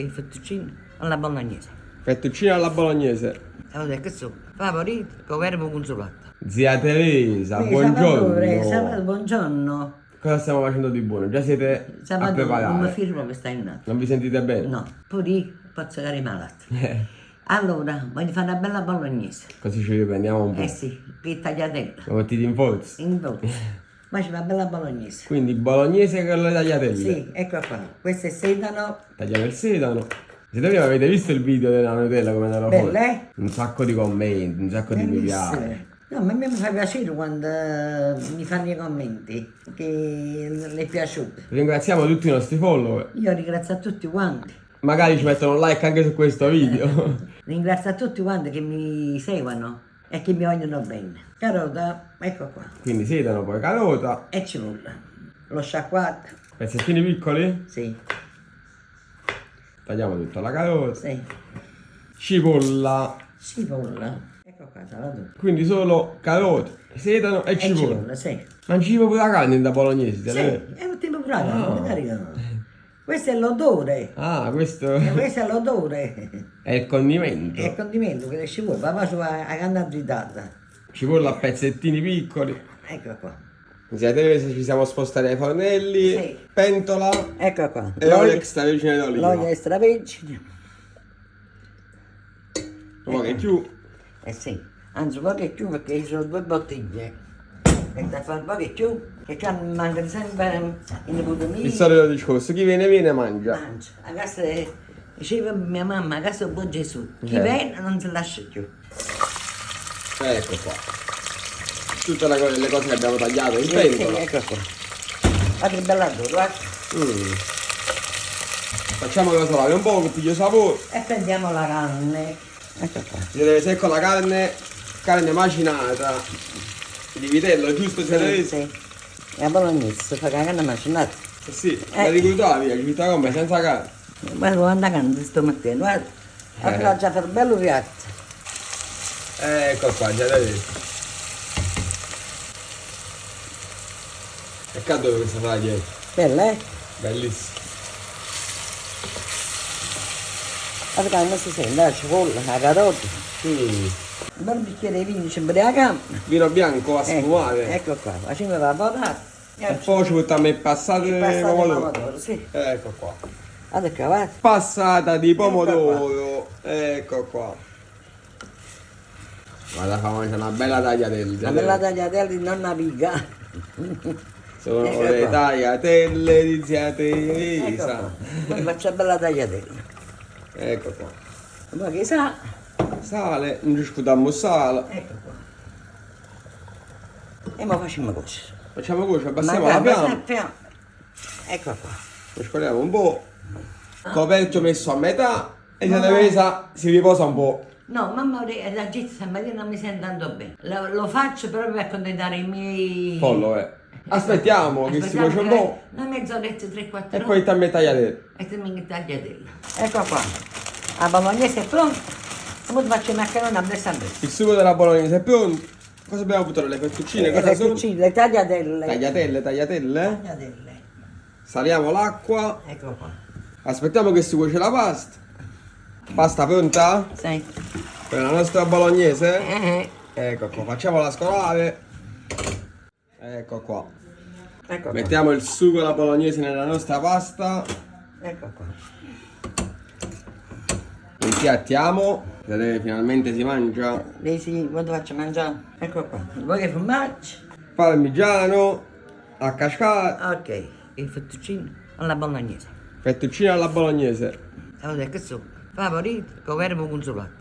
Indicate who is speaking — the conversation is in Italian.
Speaker 1: Il fettuccine alla bolognese.
Speaker 2: Fettuccine alla bolognese.
Speaker 1: Allora, che so, favorito, governo consolato.
Speaker 2: Zia Teresa,
Speaker 1: Salvatore,
Speaker 2: buongiorno.
Speaker 1: buongiorno.
Speaker 2: Cosa stiamo facendo di buono? Già siete a
Speaker 1: Salvatore, non mi
Speaker 2: preparare?
Speaker 1: firmo che stai in atto.
Speaker 2: Non vi sentite bene?
Speaker 1: No, pure io posso cagare malato. Allora, voglio fare una bella bolognese.
Speaker 2: Così ci riprendiamo un po'.
Speaker 1: Eh sì, per tagliatella,
Speaker 2: Lo mettete in forza.
Speaker 1: in volta. Ma c'è una bella bolognese.
Speaker 2: Quindi bolognese con le tagliatelle.
Speaker 1: Sì, ecco qua. Questo è sedano.
Speaker 2: Tagliamo il sedano. Siete prima avete visto il video della Nutella come era fuori?
Speaker 1: Bella, eh?
Speaker 2: Un sacco di commenti, un sacco di mi piace.
Speaker 1: Bellissime. No, ma a me mi fa piacere quando mi fanno i commenti, che le è piaciuto.
Speaker 2: Ringraziamo tutti i nostri follower.
Speaker 1: Io ringrazio a tutti quanti.
Speaker 2: Magari ci mettono un like anche su questo video.
Speaker 1: Ringrazio a tutti quanti che mi seguono e che mi vogliono bene. Carota, ecco qua.
Speaker 2: Quindi sedano, poi carota,
Speaker 1: E cipolla. Lo sciacquato.
Speaker 2: pezzettini piccoli.
Speaker 1: Sì,
Speaker 2: Tagliamo tutta la carota.
Speaker 1: sì.
Speaker 2: Cipolla.
Speaker 1: Cipolla. Ecco qua, salado.
Speaker 2: Quindi solo carota, sedano e
Speaker 1: E
Speaker 2: cipolla.
Speaker 1: cipolla, sì.
Speaker 2: Mangiamo pure la carne da bolognese, te
Speaker 1: Sì,
Speaker 2: le-
Speaker 1: è un tipo bravo, questo è l'odore.
Speaker 2: Ah, questo
Speaker 1: E questo è l'odore.
Speaker 2: è il condimento.
Speaker 1: È il condimento che ci vuole, papà c'ha la canna tritata.
Speaker 2: Cipolla a pezzettini piccoli.
Speaker 1: Ecco qua.
Speaker 2: Zia Teresa ci siamo spostati ai fornelli,
Speaker 1: Sì.
Speaker 2: pentola
Speaker 1: Ecco qua.
Speaker 2: e olio extravergine d'oliva.
Speaker 1: L'olio extravergine.
Speaker 2: Un po' che più.
Speaker 1: Eh sì, anzi un po' che più perché ci sono due bottiglie. E da fare un po' che più, che qua mi mancano sempre in butomia.
Speaker 2: Il solito discorso, chi viene mangia.
Speaker 1: Mangia. A casa diceva mia mamma, a casa buon Gesù. Chi
Speaker 2: Eh.
Speaker 1: viene non si lascia più.
Speaker 2: Ecco qua. Tutte le cose che abbiamo tagliato in
Speaker 1: Sì,
Speaker 2: pentola.
Speaker 1: ecco qua. Guarda che bella dura, guarda.
Speaker 2: Mm. Facciamo rosolare un po', che piglio sapore.
Speaker 1: E prendiamo la carne. Ecco qua.
Speaker 2: Si deve secco la carne macinata di vitello, giusto Zia Teresa?
Speaker 1: Sì. E la bolognese si fa con la carne macinata.
Speaker 2: Eh sì, la ricordavi, ci vita come senza carne.
Speaker 1: Guarda quanta carne sto mettendo, guarda. Ho già fatto un bello piatto.
Speaker 2: Ecco qua, Zia Teresa. Peccato che questa fa dietro.
Speaker 1: Bella, eh?
Speaker 2: Bellissimo.
Speaker 1: La carne si sente, la cipolla, la carota. Un bel bicchiere di vino, ci imbriachiamo.
Speaker 2: Vino bianco a sfumare.
Speaker 1: Ecco qua, facciamo la patata.
Speaker 2: E poi ci mettiamo il passato di pomodoro.
Speaker 1: pomodoro, sì.
Speaker 2: Ecco qua.
Speaker 1: Guarda qua, guarda.
Speaker 2: Passata di pomodoro. Ecco qua. Guarda, fa mangiare una bella tagliatella.
Speaker 1: Una bella tagliatella di nonna piga.
Speaker 2: Sono
Speaker 1: Ecco
Speaker 2: le
Speaker 1: qua.
Speaker 2: tagliatelle di Zia
Speaker 1: Ecco
Speaker 2: Teresa.
Speaker 1: qua. Poi faccio una bella tagliatella.
Speaker 2: Ecco qua.
Speaker 1: Ma che sa?
Speaker 2: Sale, non ci scutiamo sale.
Speaker 1: Ecco qua. E ora facciamo così.
Speaker 2: Facciamo così, abbassiamo la fiamma.
Speaker 1: Ecco qua.
Speaker 2: Mescoliamo un po'. Coperchio messo a metà. E Zia Teresa si riposa un po'.
Speaker 1: No, mamma, la gita stamattina non mi sento tanto bene. Lo faccio proprio per accontentare i miei...
Speaker 2: Follower. Aspettiamo che si cuoce un po'.
Speaker 1: Una mezz'oretta, 3-4
Speaker 2: E poi ti metti tagliatelle.
Speaker 1: E te mi tagliatella. Ecco qua. La bolognese è pronta. E poi faccio i macaroni a brezza a brezza.
Speaker 2: Il sugo della bolognese è pronto. Cosa abbiamo buttato? Le fettuccine? Cosa sono?
Speaker 1: Le tagliatelle.
Speaker 2: Tagliatelle.
Speaker 1: Tagliatelle.
Speaker 2: Saliamo l'acqua.
Speaker 1: Ecco qua.
Speaker 2: Aspettiamo che si cuoce la pasta. Pasta pronta?
Speaker 1: Sì.
Speaker 2: Per la nostra bolognese? Ecco qua, facciamola scolare. Ecco qua.
Speaker 1: Ecco qua.
Speaker 2: Mettiamo il sugo della bolognese nella nostra pasta.
Speaker 1: Ecco qua.
Speaker 2: Impiattiamo. Vedete, finalmente si mangia.
Speaker 1: Lei sì, quando faccio mangiare? Ecco qua. Vuoi che formaggio?
Speaker 2: Parmigiano a cascata.
Speaker 1: Ok. Il fettuccino alla bolognese.
Speaker 2: Fettuccine alla bolognese.
Speaker 1: Allora, che so? Favorito, governo consolato.